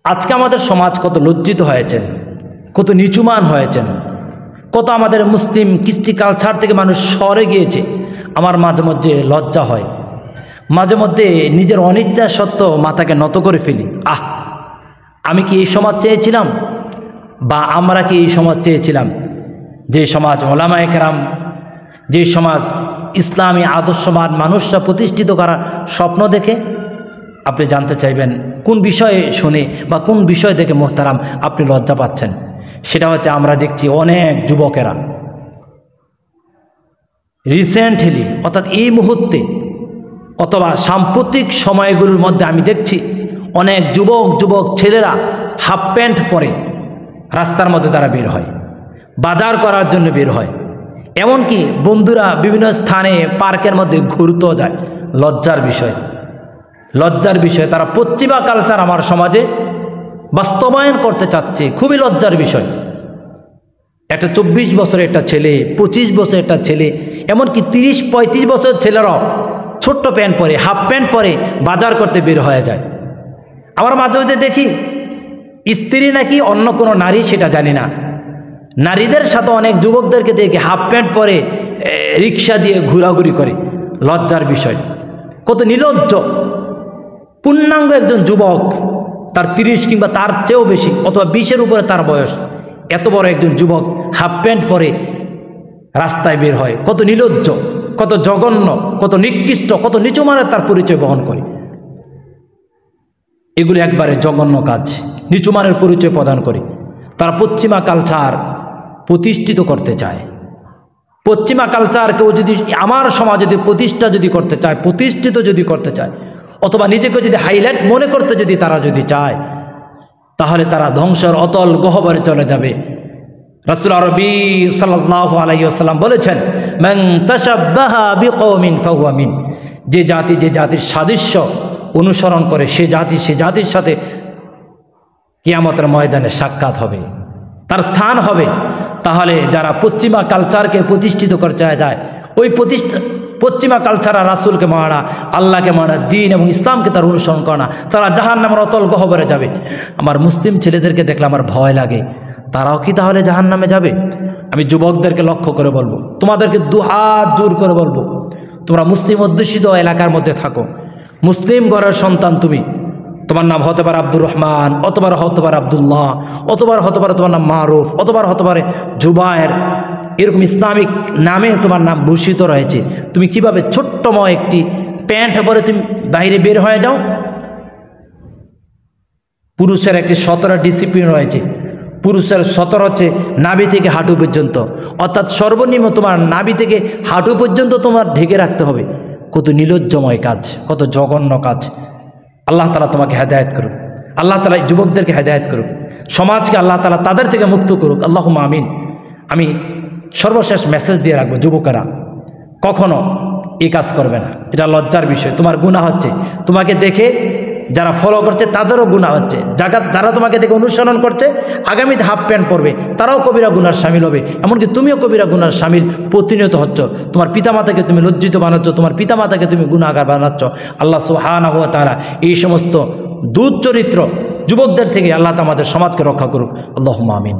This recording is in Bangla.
আজকে আমাদের সমাজ কত লজ্জিত হয়েছেন, কত নিচুমান হয়েছেন, কত আমাদের মুসলিম কৃষ্টি কালচার থেকে মানুষ সরে গিয়েছে। আমার মাঝে মধ্যে লজ্জা হয়, মাঝে মধ্যে নিজের অনিচ্ছা সত্ত্বেও মাথাকে নত করে ফেলি। আমি কি এই সমাজ চেয়েছিলাম, বা আমরা কি এই সমাজ চেয়েছিলাম যে সমাজ ওলামায়ে কেরাম, যে সমাজ ইসলামী আদর্শবান মানুষরা প্রতিষ্ঠিত করার স্বপ্ন দেখে? আপনি জানতে চাইবেন কোন বিষয়ে শুনে বা কোন বিষয় দেখে মোহতারাম আপনি লজ্জা পাচ্ছেন? সেটা হচ্ছে আমরা দেখছি অনেক যুবকেরা রিসেন্টলি, অর্থাৎ এই মুহূর্তে অথবা সাম্প্রতিক সময়গুলোর মধ্যে আমি দেখছি অনেক যুবক ছেলেরা হাফ প্যান্ট পরে রাস্তার মধ্যে তারা বের হয়, বাজার করার জন্য বের হয়। এমনকি বন্ধুরা বিভিন্ন স্থানে পার্কের মধ্যে ঘুরতেও যায়। লজ্জার বিষয়, লজ্জার বিষয়। তারা পশ্চিমা কালচার আমার সমাজে বাস্তবায়ন করতে চাচ্ছে, খুবই লজ্জার বিষয়। একটা 24 বছরের একটা ছেলে, 25 বছরের একটা ছেলে, এমনকি 30-35 বছরের ছেলেরাও ছোট্ট প্যান্ট পরে, হাফ প্যান্ট পরে বাজার করতে বের হয়ে যায়। আমার মাঝে মধ্যে দেখি স্ত্রী নাকি অন্য কোনো নারী, সেটা জানি না, নারীদের সাথে অনেক যুবকদেরকে দেখি হাফ প্যান্ট পরে রিক্সা দিয়ে ঘোরাঘুরি করে। লজ্জার বিষয়, কত নির্লজ্জ। পূর্ণাঙ্গ একজন যুবক, তার 30 কিংবা তার চেয়েও বেশি অথবা 20-এর উপরে তার বয়স, এত বড় একজন যুবক হাফ প্যান্ট পরে রাস্তায় বের হয়। কত নির্লজ্জ, কত জঘন্য, কত নিকৃষ্ট, কত নিচুমানের তার পরিচয় বহন করে। এগুলো একবারে জঘন্য কাজ, নিচুমানের পরিচয় প্রদান করে। তারা পশ্চিমা কালচার প্রতিষ্ঠিত করতে চায়। পশ্চিমা কালচারকেও যদি আমার সমাজ যদি করতে চায়, প্রতিষ্ঠিত যদি করতে চায়, অথবা নিজেকে যদি হাইলাইট মনে করতে যদি তারা যদি চায়, তাহলে তারা ধ্বংসের অতল গহ্বরে চলে যাবে। রাসূল আরবি সাল্লাল্লাহু আলাইহি ওয়াসাল্লাম বলেছেন, মান তাশাব্বাহা বিকওমিন ফাহুয়া মিন। যে জাতির সাদৃশ্য অনুসরণ করে সে জাতির সাথে কিয়ামতের ময়দানে সাক্ষাৎ হবে, তার স্থান হবে। তাহলে যারা পশ্চিমা কালচারকে প্রতিষ্ঠিত করতে যায়, ওই পশ্চিমা কালচার রাসূলকে মানা, আল্লাহকে মানা, দ্বীন এবং ইসলামকে তার অনুসরণ করে না, তারা জাহান্নামের অতল গহ্বরে যাবে। আমার মুসলিম ছেলেদেরকে দেখলে আমার ভয় লাগে, তারাও কি তাহলে জাহান্নামে যাবে? আমি যুবকদেরকে লক্ষ্য করে বলবো, তোমাদেরকে দুহাত জোর করে বলবো, তোমরা মুসলিম অধ্যুষিত এলাকার মধ্যে থাকো, মুসলিম ঘরের সন্তান তুমি, তোমার নাম হতে পারে আব্দুর রহমান, অতবার হতে পারে আব্দুল্লাহ, অতবার হতে পারে তোমার নাম মারুফ, অতবার হতে পারে জুবায়ের, এরকম ইসলামিক নামে তোমার নাম ভূষিত রয়েছে। তুমি কিভাবে ছোট্টময় একটি প্যান্ট পরে তুমি বাইরে বের হয়ে যাও? পুরুষের একটি 17 ডিসিপ্লিন রয়েছে। পুরুষের 17 হচ্ছে নাভি থেকে হাঁটু পর্যন্ত, অর্থাৎ সর্বনিম্ন তোমার নাভি থেকে হাঁটু পর্যন্ত তোমার ঢেকে রাখতে হবে। কত নির্লজ্জময় কাজ, কত জঘন্য কাজ। আল্লাহ তাআলা তোমাকে হেদায়েত করুক, আল্লাহ তাআলা যুবকদেরকে হেদায়েত করুক, সমাজকে আল্লাহ তাআলা তাদের থেকে মুক্ত করুক। আল্লাহুম্মা আমিন। আমি সর্বশেষ মেসেজ দিয়ে রাখবো, যুবকেরা কখনো এই কাজ করবে না, এটা লজ্জার বিষয়। তোমার গুনাহ হচ্ছে, তোমাকে দেখে যারা ফলো করছে তাদেরও গুনাহ হচ্ছে, যারা তোমাকে দেখে অনুসরণ করছে আগামীতে হাফ প্যান্ট পরবে, তারাও কবিরা গুনার শামিল হবে। এমনকি তুমিও কবিরা গুনার শামিল প্রতিনিয়ত হচ্ছ। তোমার পিতামাতাকে তুমি লজ্জিত বানাচ্ছ, তোমার পিতামাতাকে তুমি গুনাহগার বানাচ্ছ। আল্লাহ সুবহানাহু ওয়া তাআলা এই সমস্ত দুঃচরিত্র যুবকদের থেকে আল্লাহ আমাদের সমাজকে রক্ষা করুক। আল্লাহুম্মা আমিন।